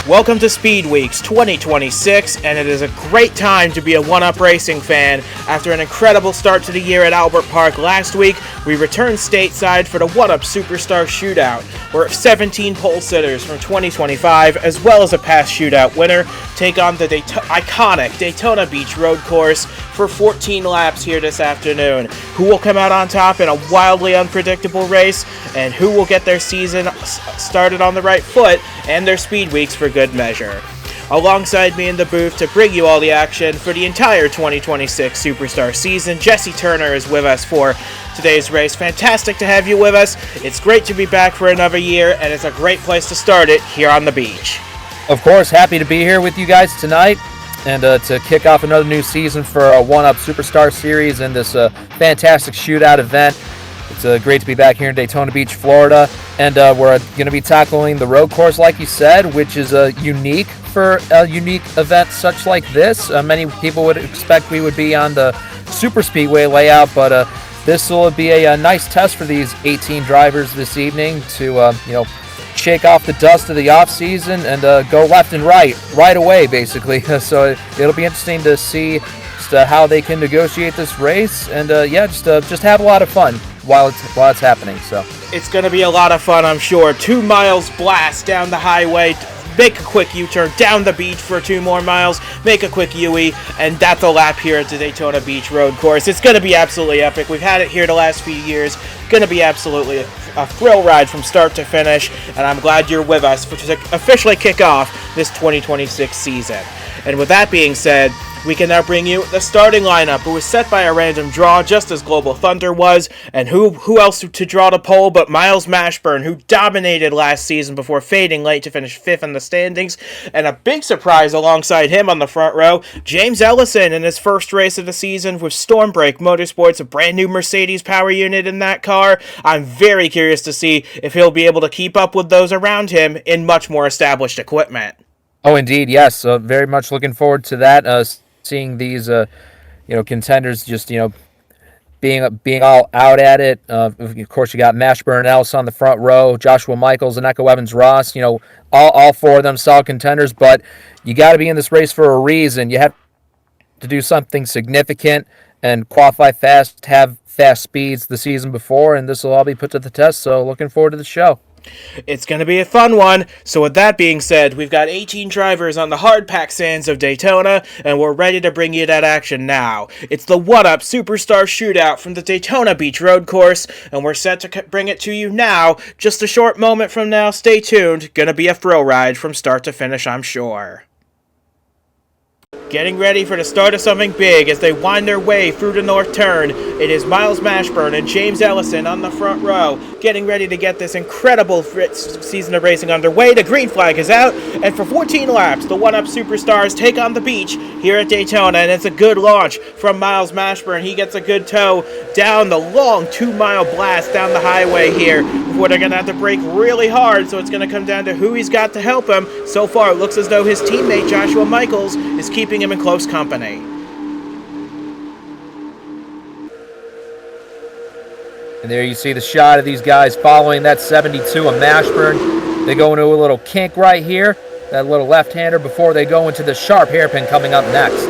Welcome to Speedweeks 2026, and it is a great time to be a one-up racing fan. After an incredible start to the year at Albert Park last week, we returned stateside for the one-up Superstar Shootout, where 17 pole sitters from 2025, as well as a past Shootout winner, take on the iconic Daytona Beach road course for 14 laps here this afternoon. Who will come out on top in a wildly unpredictable race, and who will get their season started on the right foot and their speed weeks for good measure. Alongside me in the booth to bring you all the action for the entire 2026 Superstar season, Jesse Turner is with us for today's race. Fantastic to have you with us. It's great to be back for another year, and it's a great place to start it here on the beach. Of course, happy to be here with you guys tonight and to kick off another new season for a one-up Superstar series and this fantastic shootout event. It's great to be back here in Daytona Beach, Florida, and we're going to be tackling the road course, like you said, which is unique for a unique event such like this. Many people would expect we would be on the Super Speedway layout, but this will be a nice test for these 18 drivers this evening to, shake off the dust of the off season and go left and right away, basically. So it'll be interesting to see just how they can negotiate this race, and just have a lot of fun while it's happening. So it's going to be a lot of fun, I'm sure. 2 miles blast down the highway, make a quick U-turn down the beach for 2 more miles, make a quick UE, and that's a lap here at the Daytona Beach road course. It's going to be absolutely epic. We've had it here the last few years. Going to be absolutely a thrill ride from start to finish, and I'm glad you're with us to officially kick off this 2026 season. And with that being said, we can now bring you the starting lineup. It was set by a random draw, just as Global Thunder was, and who else to draw the pole but Miles Mashburn, who dominated last season before fading late to finish 5th in the standings, and a big surprise alongside him on the front row, James Ellison in his first race of the season with Stormbreak Motorsports, a brand new Mercedes power unit in that car. I'm very curious to see if he'll be able to keep up with those around him in much more established equipment. Oh, indeed, yes. Very much looking forward to that. Seeing these, contenders just, being all out at it. Of course, you got Mashburn and Ellis on the front row, Joshua Michaels and Echo Evans-Ross. All 4 of them solid contenders. But you got to be in this race for a reason. You have to do something significant and qualify fast, have fast speeds the season before, and this will all be put to the test. So looking forward to the show. It's going to be a fun one. So with that being said, we've got 18 drivers on the hard-packed sands of Daytona, and we're ready to bring you that action now. It's the one-up Superstar Shootout from the Daytona Beach road course, and we're set to bring it to you now. Just a short moment from now, stay tuned. Gonna be a thrill ride from start to finish, I'm sure. Getting ready for the start of something big as they wind their way through the north turn. It is Miles Mashburn and James Ellison on the front row, getting ready to get this incredible season of racing underway. The green flag is out, and for 14 laps, the one-up Superstars take on the beach here at Daytona, and it's a good launch from Miles Mashburn. He gets a good tow down the long 2-mile blast down the highway here before they're going to have to brake really hard, so it's going to come down to who he's got to help him. So far, it looks as though his teammate Joshua Michaels is keeping him in close company. And there you see the shot of these guys following that 72 of Mashburn. They go into a little kink right here, that little left-hander before they go into the sharp hairpin coming up next.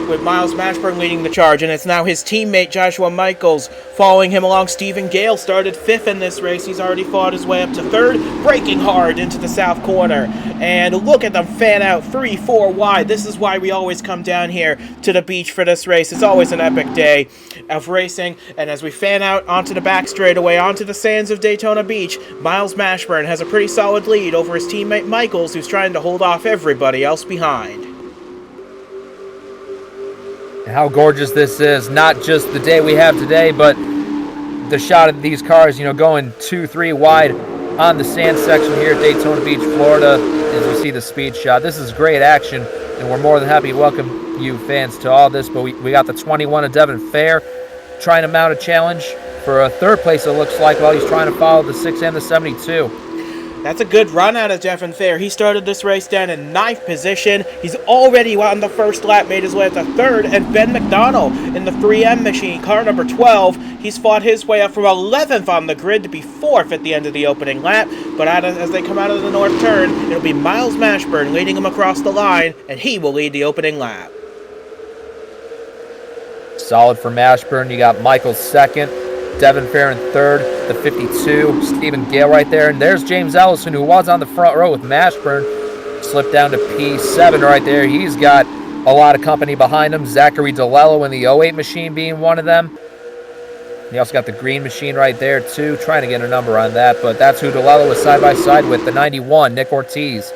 With Miles Mashburn leading the charge, and it's now his teammate Joshua Michaels following him along. Stephen Gale started 5th in this race. He's already fought his way up to 3rd, braking hard into the south corner. And look at them fan out 3-4 wide. This is why we always come down here to the beach for this race. It's always an epic day of racing. And as we fan out onto the back straightaway, onto the sands of Daytona Beach, Miles Mashburn has a pretty solid lead over his teammate Michaels, who's trying to hold off everybody else behind. How gorgeous this is. Not just the day we have today, but the shot of these cars, going 2-3 wide on the sand section here at Daytona Beach, Florida, as we see the speed shot. This is great action, and we're more than happy to welcome you fans to all this. But we got the 21 of Devin Fair trying to mount a challenge for a 3rd place, it looks like, while he's trying to follow the 6 and the 72. That's a good run out of Devin Fair. He started this race down in 9th position. He's already on the first lap, made his way up to 3rd. And Ben McDonald in the 3M machine, car number 12. He's fought his way up from 11th on the grid to be 4th at the end of the opening lap. But as they come out of the north turn, it'll be Miles Mashburn leading him across the line, and he will lead the opening lap. Solid for Mashburn. You got Michael 2nd. Devin Fair in 3rd, the 52, Stephen Gale right there. And there's James Ellison, who was on the front row with Mashburn. Slipped down to P7 right there. He's got a lot of company behind him. Zachary DeLello in the 08 machine being one of them. He also got the green machine right there, too. Trying to get a number on that, but that's who DeLello was side-by-side with, the 91, Nick Ortiz.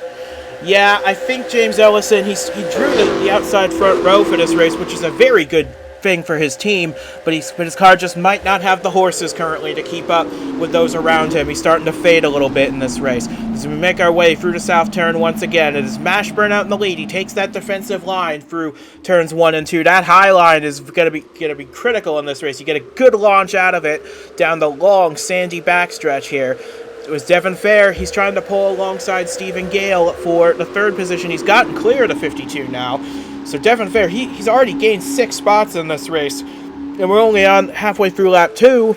Yeah, I think James Ellison, he drew the outside front row for this race, which is a very good thing for his team, but his car just might not have the horses currently to keep up with those around him. He's starting to fade a little bit in this race. As we make our way through the south turn once again, it is Mashburn out in the lead. He takes that defensive line through turns 1 and 2. That high line is going to be critical in this race. You get a good launch out of it down the long sandy backstretch here. It was Devin Fair. He's trying to pull alongside Stephen Gale for the 3rd position. He's gotten clear to 52 now. So Devin Fair, he's already gained 6 spots in this race. And we're only on halfway through lap 2.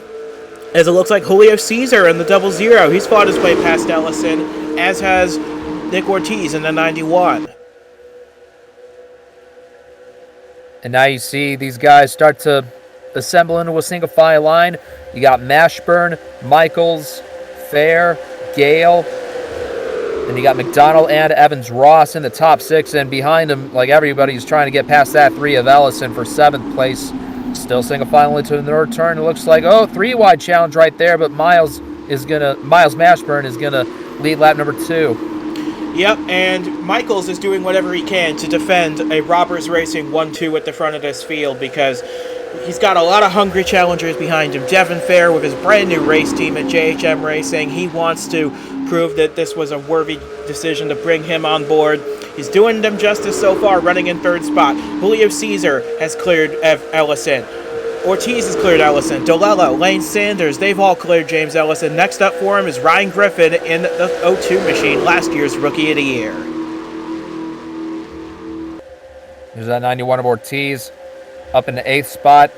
As it looks like Julio Caesar in the 00. He's fought his way past Ellison, as has Nick Ortiz in the 91. And now you see these guys start to assemble into a single file line. You got Mashburn, Michaels, Fair, Gale, and you got McDonald and Evans Ross in the top 6, and behind him, like everybody's trying to get past that 3 of Ellison for 7th place. Still single file into the north turn. It looks like, 3-wide challenge right there, but Miles Mashburn is gonna lead lap number 2. Yep, and Michaels is doing whatever he can to defend a Robbers Racing 1-2 at the front of this field, because he's got a lot of hungry challengers behind him. Devin Fair with his brand new race team at JHM Racing. He wants to prove that this was a worthy decision to bring him on board. He's doing them justice so far, running in 3rd spot. Julio Caesar has cleared Ellison. Ortiz has cleared Ellison. DeLello, Lane Sanders, they've all cleared James Ellison. Next up for him is Ryan Griffin in the 02 machine, last year's Rookie of the Year. There's that 91 of Ortiz up in the 8th spot.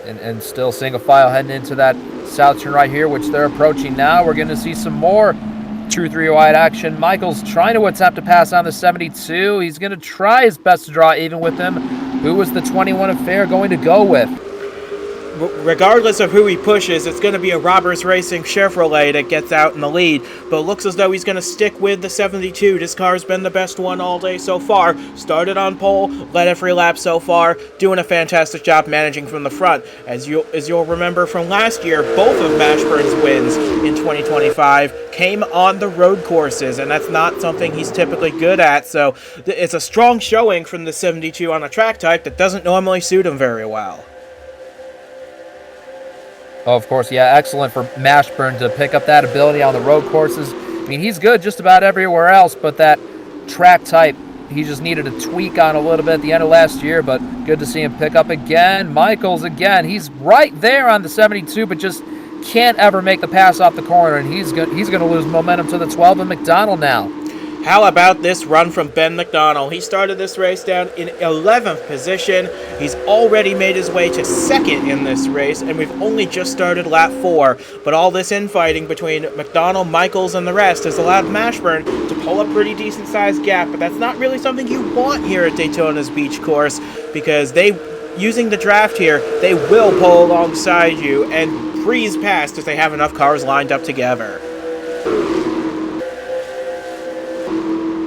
And still single file heading into that south turn right here, which they're approaching now. We're going to see some more true 3-wide action. Michael's trying to attempt to pass on the 72. He's going to try his best to draw even with him. Who was the 21 of Fair going to go with? Regardless of who he pushes, it's going to be a Robbers Racing Chevrolet that gets out in the lead. But it looks as though he's going to stick with the 72. This car's been the best one all day so far. Started on pole, led every lap so far, doing a fantastic job managing from the front. As you'll remember from last year, both of Mashburn's wins in 2025 came on the road courses, and that's not something he's typically good at. So it's a strong showing from the 72 on a track type that doesn't normally suit him very well. Oh, of course, yeah, excellent for Mashburn to pick up that ability on the road courses. I mean, he's good just about everywhere else, but that track type, he just needed a tweak on a little bit at the end of last year, but good to see him pick up again. Michaels, again, he's right there on the 72, but just can't ever make the pass off the corner, and he's going to lose momentum to the 12 of McDonald now. How about this run from Ben McDonald? He started this race down in 11th position. He's already made his way to 2nd in this race, and we've only just started lap 4. But all this infighting between McDonald, Michaels, and the rest has allowed Mashburn to pull a pretty decent-sized gap. But that's not really something you want here at Daytona's Beach Course, because using the draft here, they will pull alongside you and breeze past if they have enough cars lined up together.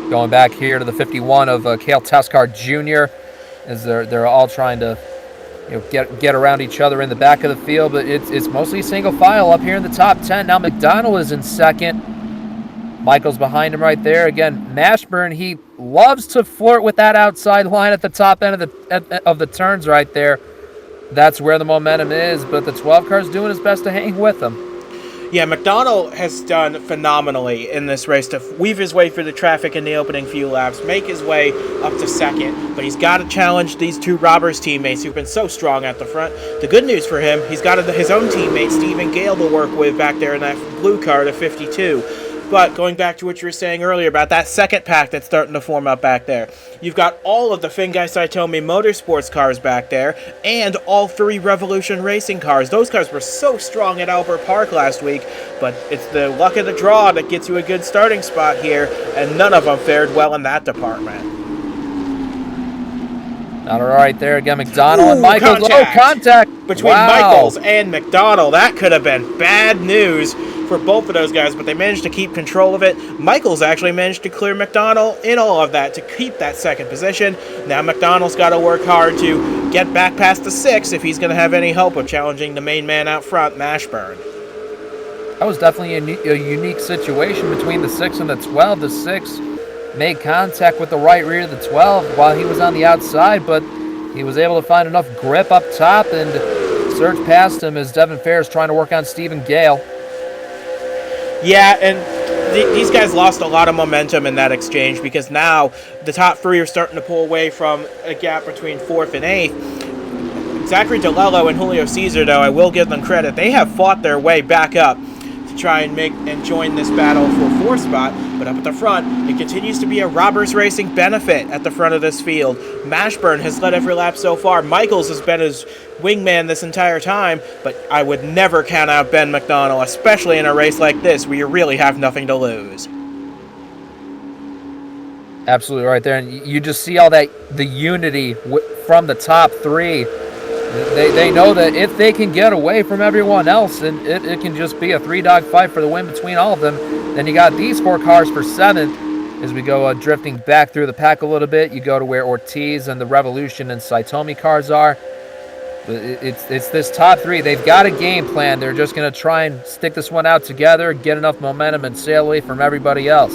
Going back here to the 51 of Cale Teskar Jr. as they're all trying to get around each other in the back of the field, but it's mostly single file up here in the top 10. Now McDonald is in 2nd. Michael's behind him right there. Again, Mashburn, he loves to flirt with that outside line at the top end of the turns right there. That's where the momentum is, but the 12 car's doing his best to hang with him. Yeah, McDonald has done phenomenally in this race to weave his way through the traffic in the opening few laps, make his way up to 2nd, but he's got to challenge these two Robbers teammates who've been so strong at the front. The good news for him, he's got his own teammate, Stephen Gale, to work with back there in that blue car, the 52. But going back to what you were saying earlier about that second pack that's starting to form up back there, you've got all of the Fingai Saitomi Motorsports cars back there, and all 3 Revolution Racing cars. Those cars were so strong at Albert Park last week, but it's the luck of the draw that gets you a good starting spot here, and none of them fared well in that department. Not all right there again, McDonald and Michaels. Contact. Contact Between Michaels and McDonald. That could have been bad news for both of those guys, but they managed to keep control of it. Michaels actually managed to clear McDonald in all of that to keep that second position. Now McDonald's got to work hard to get back past the 6 if he's going to have any hope of challenging the main man out front, Mashburn. That was definitely a unique situation between the 6 and the 12. The 6 made contact with the right rear of the 12 while he was on the outside, but he was able to find enough grip up top and surge past him as Devin Fair is trying to work on Stephen Gale. Yeah, and these guys lost a lot of momentum in that exchange because now the top 3 are starting to pull away from a gap between 4th and 8th. Zachary DeLello and Julio Cesar, though, I will give them credit. They have fought their way back up to try and join this battle for 4th spot, but up at the front, it continues to be a Robbers Racing benefit at the front of this field. Mashburn has led every lap so far. Michaels has been his wingman this entire time, but I would never count out Ben McDonald, especially in a race like this where you really have nothing to lose. Absolutely right there, and you just see all that, the unity from the top 3. They know that if they can get away from everyone else, and it can just be a 3-dog fight for the win between all of them. Then you got these 4 cars for 7th. As we go drifting back through the pack a little bit, you go to where Ortiz and the Revolution and Saitomi cars are. It's this top 3. They've got a game plan. They're just going to try and stick this one out together, get enough momentum, and sail away from everybody else.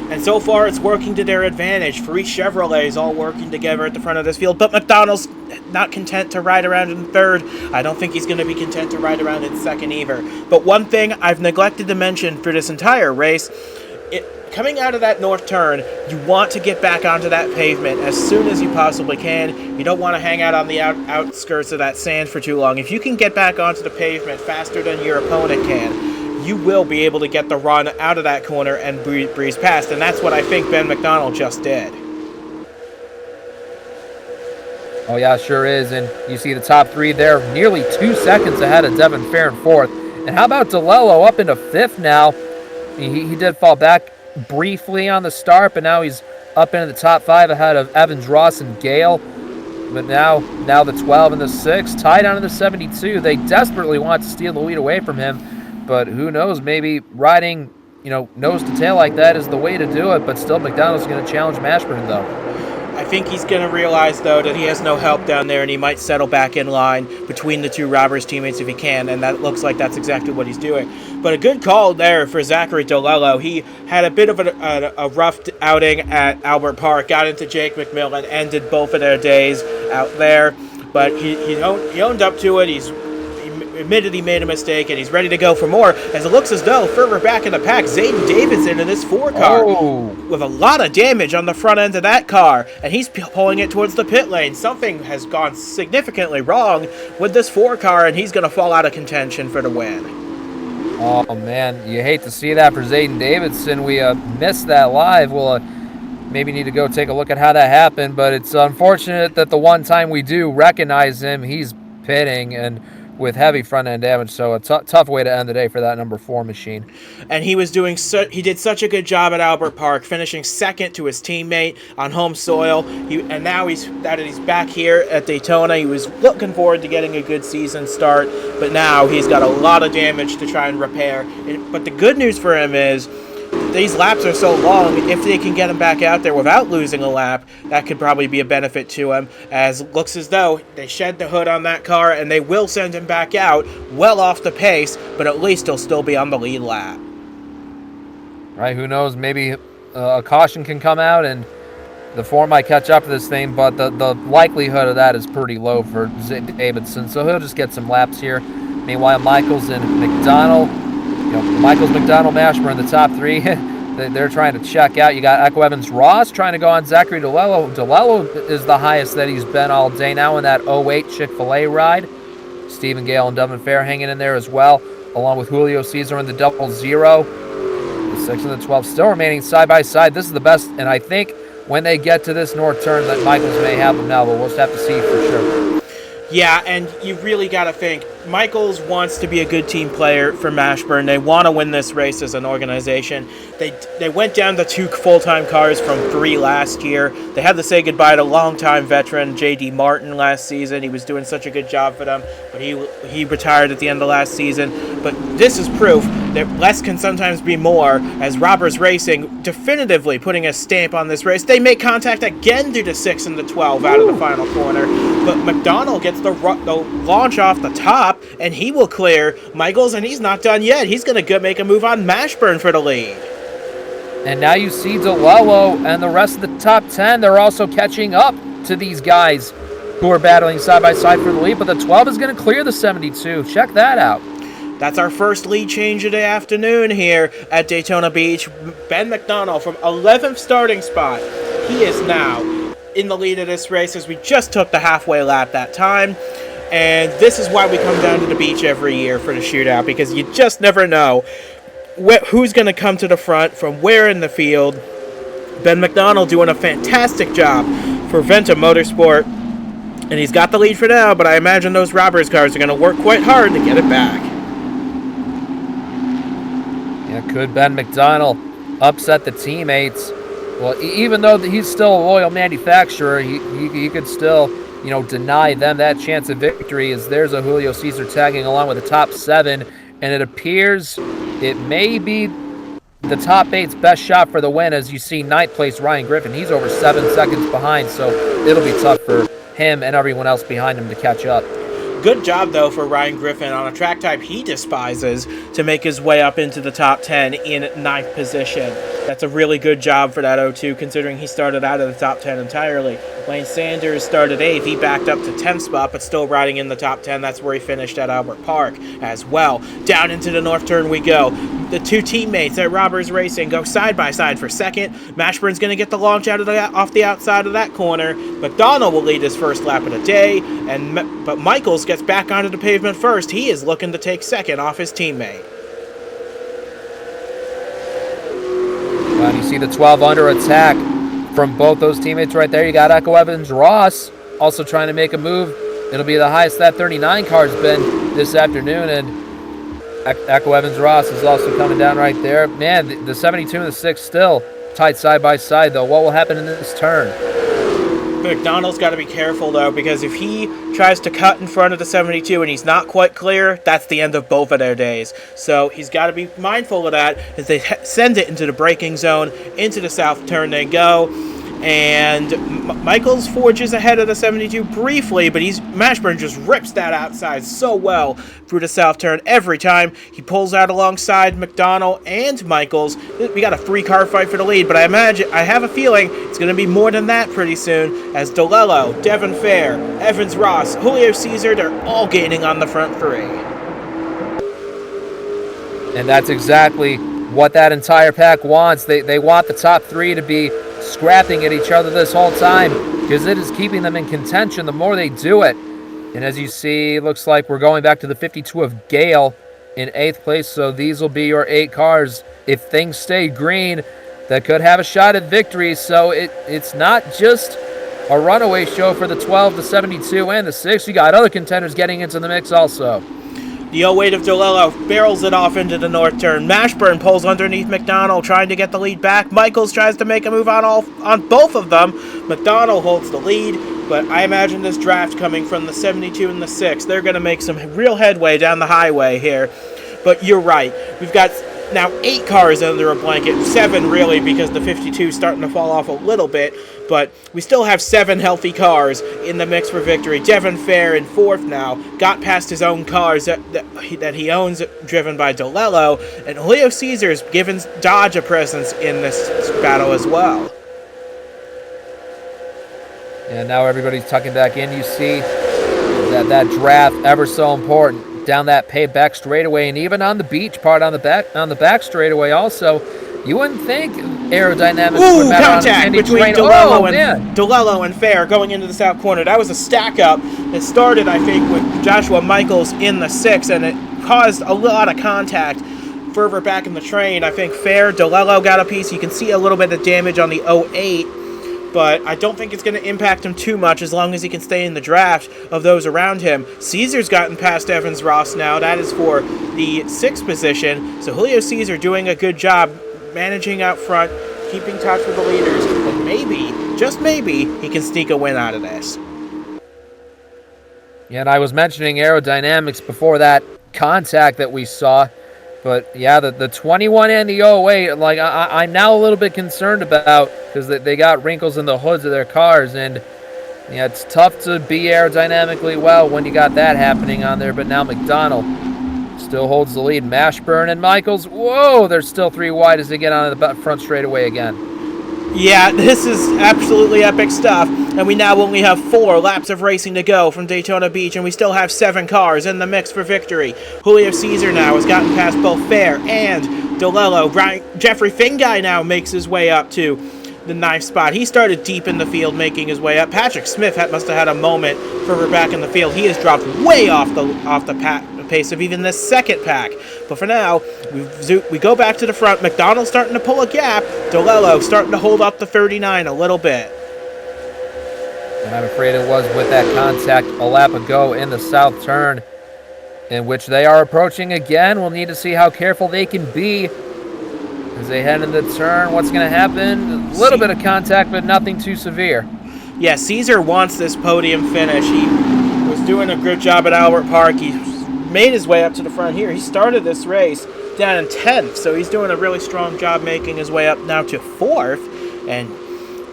And so far, it's working to their advantage. 3 Chevrolets all working together at the front of this field, but McDonald's not content to ride around in 3rd. I don't think he's going to be content to ride around in 2nd either. But one thing I've neglected to mention for this entire race, coming out of that north turn, you want to get back onto that pavement as soon as you possibly can. You don't want to hang out on the outskirts of that sand for too long. If you can get back onto the pavement faster than your opponent can, you will be able to get the run out of that corner and breeze past, and that's what I think Ben McDonald just did. Oh yeah, sure is, and you see the top 3 there, nearly 2 seconds ahead of Devin Fair in 4th. And how about DeLello up into 5th now? He did fall back briefly on the start, but now he's up into the top 5 ahead of Evans, Ross, and Gale. But now the 12 and the 6 tied on to the 72. They desperately want to steal the lead away from him. But who knows, maybe riding, nose to tail like that is the way to do it. But still, McDonald's going to challenge Mashburn, though. I think he's going to realize, though, that he has no help down there, and he might settle back in line between the 2 Robbers teammates if he can, and that looks like that's exactly what he's doing. But a good call there for Zachary DeLello. He had a bit of a rough outing at Albert Park, got into Jake McMillan, ended both of their days out there, but he owned up to it. He admitted he made a mistake, and he's ready to go for more, as it looks as though further back in the pack, Zayden Davidson in this 4 car with a lot of damage on the front end of that car, and he's pulling it towards the pit lane. Something has gone significantly wrong with this 4 car, and he's going to fall out of contention for the win. Oh man, you hate to see that for Zayden Davidson. We missed that live. We'll maybe need to go take a look at how that happened, but it's unfortunate that the one time we do recognize him, he's pitting and with heavy front end damage, so a tough way to end the day for that number 4 machine. And he was he did such a good job at Albert Park, finishing 2nd to his teammate on home soil. And now he's back here at Daytona. He was looking forward to getting a good season start, but now he's got a lot of damage to try and repair. But the good news for him is these laps are so long, if they can get him back out there without losing a lap, that could probably be a benefit to him, as it looks as though they shed the hood on that car and they will send him back out well off the pace, but at least he'll still be on the lead lap. Right, who knows, maybe a caution can come out and the form might catch up to this thing, but the likelihood of that is pretty low for Davidson, so he'll just get some laps here. Meanwhile, Michaels and McDonald, Michaels, McDonald, Mashburn, the top 3, they're trying to check out. You got Echo Evans Ross trying to go on Zachary DeLello. DeLello is the highest that he's been all day now in that 08 Chick-fil-A ride. Stephen Gale and Devin Fair hanging in there as well, along with Julio Cesar in the 00. The 6 and the 12 still remaining side by side. This is the best, and I think when they get to this north turn that Michaels may have them now, but we'll just have to see for sure. Yeah, and you really got to think, Michaels wants to be a good team player for Mashburn. They want to win this race as an organization. They went down to 2 full-time cars from 3 last year. They had to say goodbye to longtime veteran J.D. Martin last season. He was doing such a good job for them, but he retired at the end of last season. But this is proof that less can sometimes be more, as Roberts Racing definitively putting a stamp on this race. They make contact again through the 6 and the 12 out of the final corner, but McDonald gets the launch off the top, and he will clear Michaels, and he's not done yet. He's going to make a move on Mashburn for the lead. And now you see DeLello and the rest of the top 10. They're also catching up to these guys who are battling side by side for the lead, but the 12 is going to clear the 72. Check that out. That's our first lead change of the afternoon here at Daytona Beach. Ben McDonald from 11th starting spot. He is now in the lead of this race, as we just took the halfway lap that time. And this is why we come down to the beach every year for the shootout, because you just never know who's going to come to the front from where in the field. Ben McDonald doing a fantastic job for Venta Motorsport, and he's got the lead for now, but I imagine those Roberts cars are going to work quite hard to get it back. Yeah, could Ben McDonald upset the teammates? Well, even though he's still a loyal manufacturer, he could still, deny them that chance of victory, as there's a Julio Cesar tagging along with the top 7, and it appears it may be the top 8's best shot for the win, as you see 9th place Ryan Griffin. He's over 7 seconds behind, so it'll be tough for him and everyone else behind him to catch up. Good job, though, for Ryan Griffin on a track type he despises to make his way up into the top 10 in 9th position. That's a really good job for that 02, considering he started out of the top 10 entirely. Lane Sanders started 8th. He backed up to 10th spot, but still riding in the top 10. That's where he finished at Albert Park as well. Down into the north turn we go. The 2 teammates at Roberts Racing go side by side for second. Mashburn's going to get the launch off the outside of that corner. McDonald will lead his first lap of the day, but Michaels gets back onto the pavement first. He is looking to take second off his teammate. Well, you see the 12 under attack from both those teammates right there. You got Echo Evans Ross also trying to make a move. It'll be the highest that 39 car's been this afternoon, and Echo Evans Ross is also coming down right there. Man, the 72 and the 6 still tight side by side, though. What will happen in this turn? McDonald's got to be careful, though, because if he tries to cut in front of the 72 and he's not quite clear, that's the end of both of their days. So he's got to be mindful of that as they send it into the braking zone. Into the south turn they go. And Michaels forges ahead of the 72 briefly, but Mashburn just rips that outside so well through the south turn every time. He pulls out alongside McDonald and Michaels. We got a 3-car fight for the lead, but I have a feeling it's going to be more than that pretty soon, as DeLello, Devin Fair, Evans Ross, Julio Cesar, they're all gaining on the front 3. And that's exactly what that entire pack wants. They want the top 3 to be scrapping at each other this whole time, because it is keeping them in contention the more they do it. And as you see, looks like we're going back to the 52 of Gale in 8th place, so these will be your 8 cars, if things stay green, that could have a shot at victory. So it's not just a runaway show for the 12, the 72, and the 6. You got other contenders getting into the mix also. The 08 of DeLello barrels it off into the north turn. Mashburn pulls underneath McDonald, trying to get the lead back. Michaels tries to make a move on both of them. McDonald holds the lead, but I imagine this draft coming from the 72 and the 6. They're going to make some real headway down the highway here. But you're right. We've got now 8 cars under a blanket. 7 really, because the 52 is starting to fall off a little bit. But we still have 7 healthy cars in the mix for victory. Devin Fair in 4th now. Got past his own cars that he owns, driven by DeLello. And Julio Cesar's given Dodge a presence in this battle as well. And now everybody's tucking back in. You see that draft ever so important down that payback straightaway, and even on the beach part on the back straightaway also. You wouldn't think aerodynamics would matter contact on between terrain. DeLello and Fair going into the south corner. That was a stack up that started, I think, with Joshua Michaels in the 6, and it caused a lot of contact further back in the train. I think Fair, DeLello got a piece. You can see a little bit of damage on the 08, but I don't think it's going to impact him too much as long as he can stay in the draft of those around him. Caesar's gotten past Evans Ross now. That is for the 6th position. So Julio Caesar doing a good job managing out front, keeping touch with the leaders, and maybe, just maybe, he can sneak a win out of this. Yeah, and I was mentioning aerodynamics before that contact that we saw. But yeah, the 21 and the 08, like I'm now a little bit concerned about, because they got wrinkles in the hoods of their cars, and yeah, it's tough to be aerodynamically well when you got that happening on there. But now McDonald still holds the lead. Mashburn and Michaels, whoa, they're still 3 wide as they get on the front straightaway again. Yeah, this is absolutely epic stuff, and we now only have 4 laps of racing to go from Daytona Beach, and we still have 7 cars in the mix for victory. Julio Caesar now has gotten past both Fair and DeLello. Jeffrey Finguy now makes his way up to the 9th spot. He started deep in the field making his way up. Patrick Smith must have had a moment further back in the field. He has dropped way off the pace of even this 2nd pack. But for now, we go back to the front. McDonald's starting to pull a gap. DeLello starting to hold up the 39 a little bit. And I'm afraid it was with that contact a lap ago in the south turn, in which they are approaching again. We'll need to see how careful they can be as they head into the turn. What's going to happen? A little bit of contact, but nothing too severe. Yeah, Caesar wants this podium finish. He was doing a good job at Albert Park. He made his way up to the front here. He started this race down in 10th, so he's doing a really strong job making his way up now to 4th, and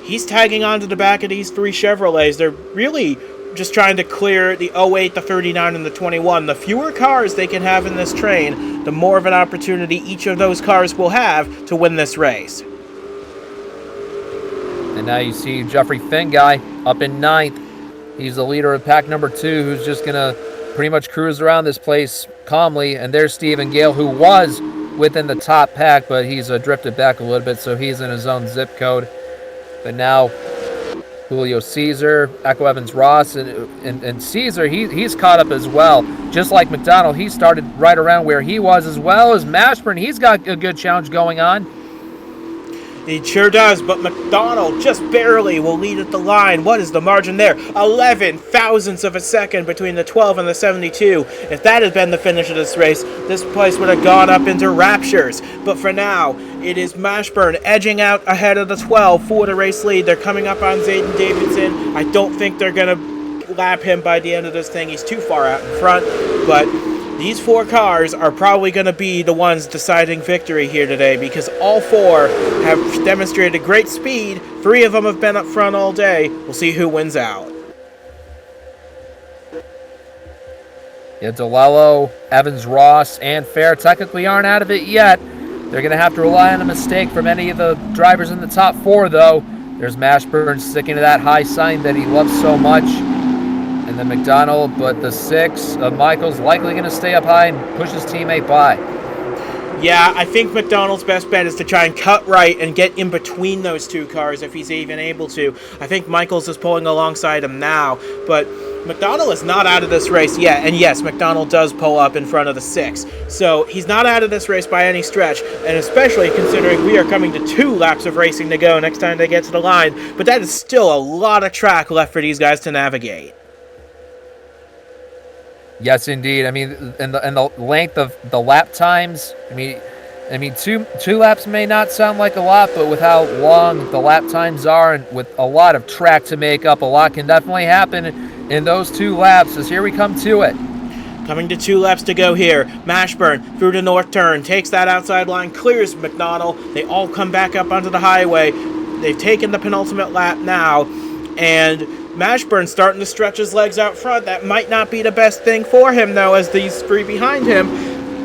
he's tagging on to the back of these 3 Chevrolets. They're really just trying to clear the 08, the 39, and the 21. The fewer cars they can have in this train, the more of an opportunity each of those cars will have to win this race. And now you see Jeffrey Finguy up in 9th. He's the leader of pack number 2, who's just going to pretty much cruise around this place calmly. And there's Stephen Gale, who was within the top pack, but he's drifted back a little bit, so he's in his own zip code. But now Julio Caesar, Echo Evans Ross, and Caesar, he's caught up as well. Just like McDonald, he started right around where he was, as well as Mashburn. He's got a good challenge going on. He sure does, but McDonald just barely will lead at the line. What is the margin there? 11 thousandths of a second between the 12 and the 72. If that had been the finish of this race, this place would have gone up into raptures. But for now, it is Mashburn edging out ahead of the 12 for the race lead. They're coming up on Zayden Davidson. I don't think they're going to lap him by the end of this thing. He's too far out in front, but these 4 cars are probably going to be the ones deciding victory here today, because all 4 have demonstrated great speed. 3 of them have been up front all day. We'll see who wins out. Yeah, DeLello, Evans Ross, and Fair technically aren't out of it yet. They're going to have to rely on a mistake from any of the drivers in the top 4, though. There's Mashburn sticking to that high sign that he loves so much. And then McDonald, but the 6 of Michaels likely going to stay up high and push his teammate by. Yeah, I think McDonald's best bet is to try and cut right and get in between those 2 cars if he's even able to. I think Michaels is pulling alongside him now, but McDonald is not out of this race yet. And yes, McDonald does pull up in front of the 6. So he's not out of this race by any stretch, and especially considering we are coming to 2 laps of racing to go next time they get to the line. But that is still a lot of track left for these guys to navigate. Yes, indeed. I mean, and the length of the lap times. I mean, two laps may not sound like a lot, but with how long the lap times are, and with a lot of track to make up, a lot can definitely happen in those 2 laps. As here we come to it. Coming to 2 laps to go here. Mashburn through the north turn, takes that outside line, clears McDonald. They all come back up onto the highway. They've taken the penultimate lap now, and Mashburn starting to stretch his legs out front. That might not be the best thing for him, though, as these 3 behind him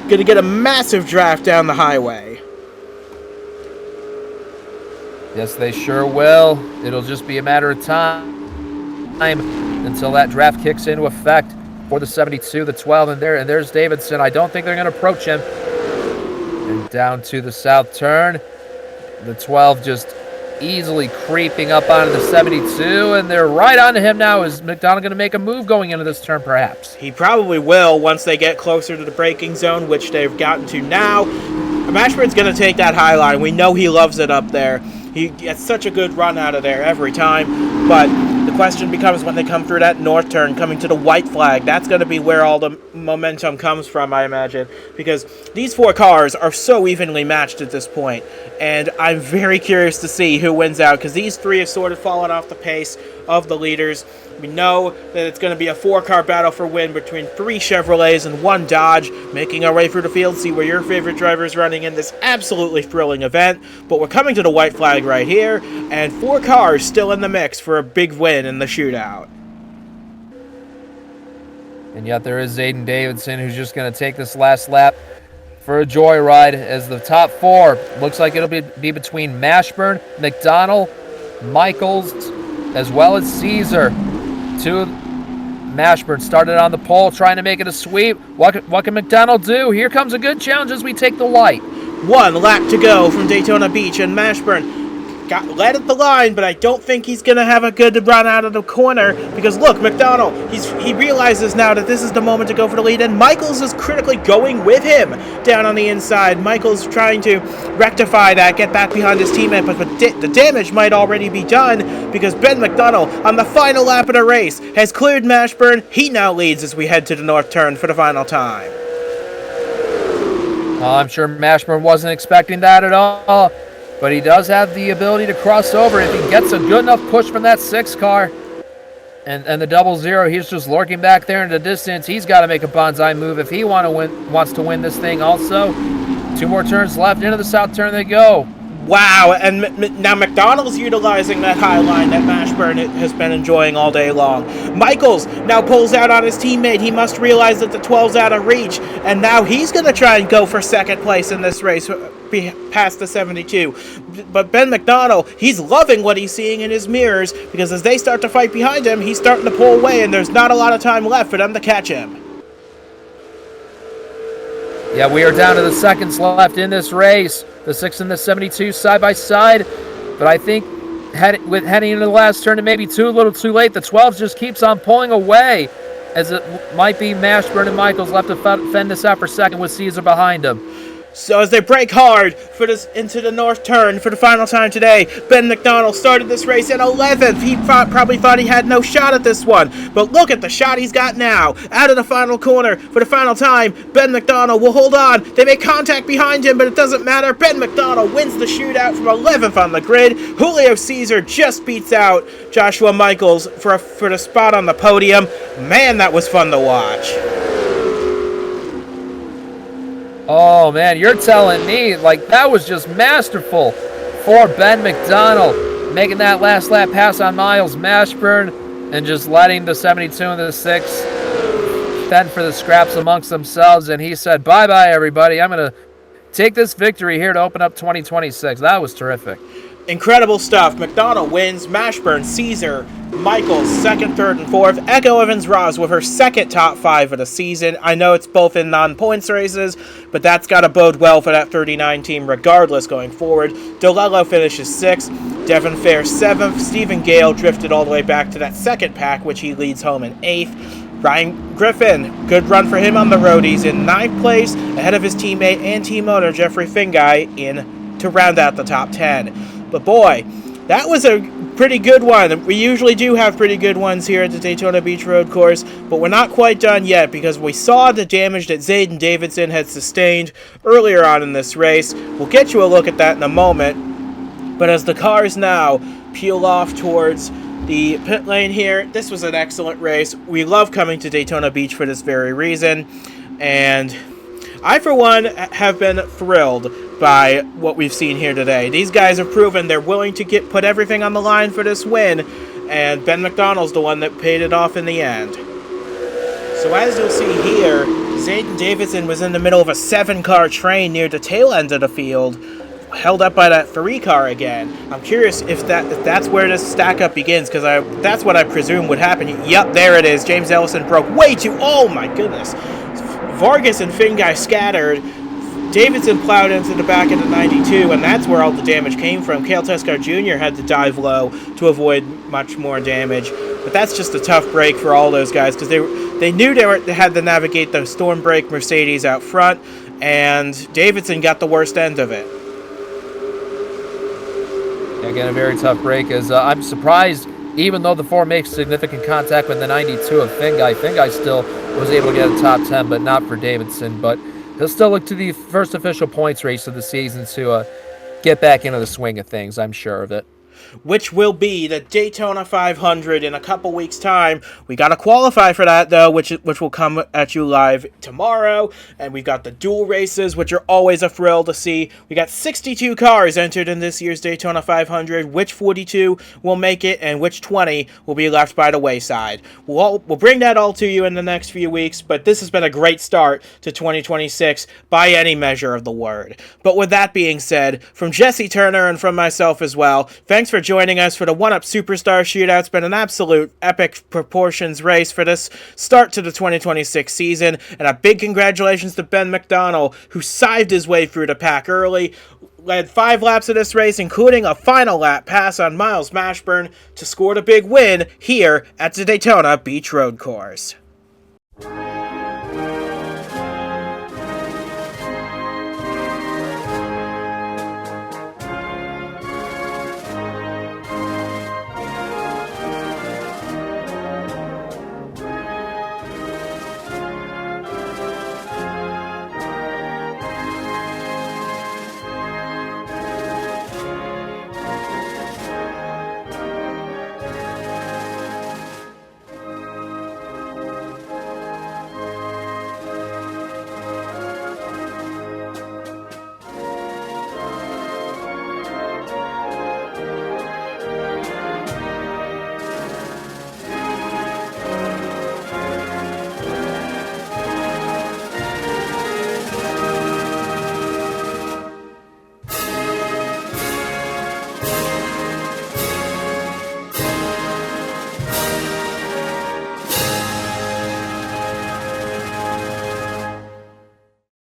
going to get a massive draft down the highway. Yes, they sure will. It'll just be a matter of time until that draft kicks into effect for the 72, the 12, and there's Davidson. I don't think they're going to approach him. And down to the south turn, the 12 just easily creeping up onto the 72, and they're right onto him now. Is McDonald going to make a move going into this turn, perhaps? He probably will once they get closer to the braking zone, which they've gotten to now. Mashburn's going to take that high line. We know he loves it up there. He gets such a good run out of there every time. But the question becomes when they come through that north turn, coming to the white flag. That's going to be where all the momentum comes from, I imagine. Because these 4 cars are so evenly matched at this point. And I'm very curious to see who wins out. Because these 3 have sort of fallen off the pace of the leaders. We know that it's going to be a 4-car battle for win between 3 Chevrolets and 1 Dodge, making our way through the field, see where your favorite driver is running in this absolutely thrilling event. But we're coming to the white flag right here, and 4 cars still in the mix for a big win in the shootout. And yet there is Zayden Davidson, who's just going to take this last lap for a joyride, as the top 4 looks like it'll be between Mashburn, McDonald, Michaels, as well as Caesar. Mashburn started on the pole, trying to make it a sweep. What can McDonald do? Here comes a good challenge as we take the light. 1 lap to go from Daytona Beach, and Mashburn got led at the line, but I don't think he's going to have a good run out of the corner, because look, McDonald, he realizes now that this is the moment to go for the lead, and Michaels is critically going with him down on the inside. Michaels trying to rectify that, get back behind his teammate, but the damage might already be done, because Ben McDonald, on the final lap of the race, has cleared Mashburn. He now leads as we head to the north turn for the final time. I'm sure Mashburn wasn't expecting that at all. But he does have the ability to cross over if he gets a good enough push from that 6 car. And the 00, he's just lurking back there in the distance. He's got to make a bonsai move if he wants to win this thing also. 2 more turns left. Into the south turn they go. Wow, and now McDonald's utilizing that high line that Mashburn has been enjoying all day long. Michaels now pulls out on his teammate. He must realize that the 12's out of reach, and now he's going to try and go for second place in this race past the 72. But Ben McDonald, he's loving what he's seeing in his mirrors, because as they start to fight behind him, he's starting to pull away, and there's not a lot of time left for them to catch him. Yeah, we are down to the seconds left in this race. The 6 and the 72 side by side. But I think heading into the last turn, it may be a little too late. The 12 just keeps on pulling away, as it might be Mashburn and Michaels left to fend this out for second with Caesar behind him. So as they brake hard for this into the north turn for the final time today, Ben McDonald started this race in 11th. He probably thought he had no shot at this one. But look at the shot he's got now. Out of the final corner for the final time, Ben McDonald will hold on. They make contact behind him, but it doesn't matter. Ben McDonald wins the shootout from 11th on the grid. Julio Caesar just beats out Joshua Michaels for the spot on the podium. Man, that was fun to watch. Oh, man, you're telling me, like, that was just masterful for Ben McDonald, making that last lap pass on Miles Mashburn and just letting the 72 and the 6 fend for the scraps amongst themselves. And he said, bye-bye, everybody. I'm going to take this victory here to open up 2026. That was terrific. Incredible stuff. McDonald wins. Mashburn, Caesar, Michaels, second, third, and fourth. Echo Evans-Ross with her second top 5 of the season. I know it's both in non-points races, but that's got to bode well for that 39 team regardless going forward. DeLello finishes 6th. Devin Fair 7th. Stephen Gale drifted all the way back to that second pack, which he leads home in 8th. Ryan Griffin, good run for him on the road. He's in 9th place, ahead of his teammate and team owner Jeffrey Fingai to round out the top 10. But boy, that was a pretty good one. We usually do have pretty good ones here at the Daytona Beach Road Course, but we're not quite done yet, because we saw the damage that Zayden Davidson had sustained earlier on in this race. We'll get you a look at that in a moment. But as the cars now peel off towards the pit lane here, this was an excellent race. We love coming to Daytona Beach for this very reason, and I, for one, have been thrilled by what we've seen here today. These guys have proven they're willing to put everything on the line for this win, and Ben McDonald's the one that paid it off in the end. So as you'll see here, Zayden Davidson was in the middle of a 7-car train near the tail end of the field, held up by that 3-car again. I'm curious if that's where this stack-up begins, because that's what I presume would happen. Yep, there it is. James Ellison broke way too... Oh, my goodness. Vargas and Fingai scattered. Davidson plowed into the back of the 92, and that's where all the damage came from. Cale Tescar Jr. had to dive low to avoid much more damage. But that's just a tough break for all those guys, because they knew they had to navigate the storm break Mercedes out front, and Davidson got the worst end of it. Again, a very tough break. As I'm surprised, even though the 4 makes significant contact with the 92 of Finguy still was able to get a top 10, but not for Davidson. But he'll still look to the first official points race of the season to get back into the swing of things. I'm sure of it. Which will be the Daytona 500 in a couple weeks' time. We got to qualify for that, though, which will come at you live tomorrow. And we've got the dual races, which are always a thrill to see. We got 62 cars entered in this year's Daytona 500. Which 42 will make it and which 20 will be left by the wayside. We'll bring that all to you in the next few weeks, but this has been a great start to 2026 by any measure of the word. But with that being said, from Jesse Turner and from myself as well, thanks for joining us for the 1UP Superstar Shootout. It's been an absolute epic proportions race for this start to the 2026 season, and a big congratulations to Ben McDonnell, who sived his way through the pack early, led 5 laps of this race, including a final lap pass on Miles Mashburn to score the big win here at the Daytona Beach Road Course.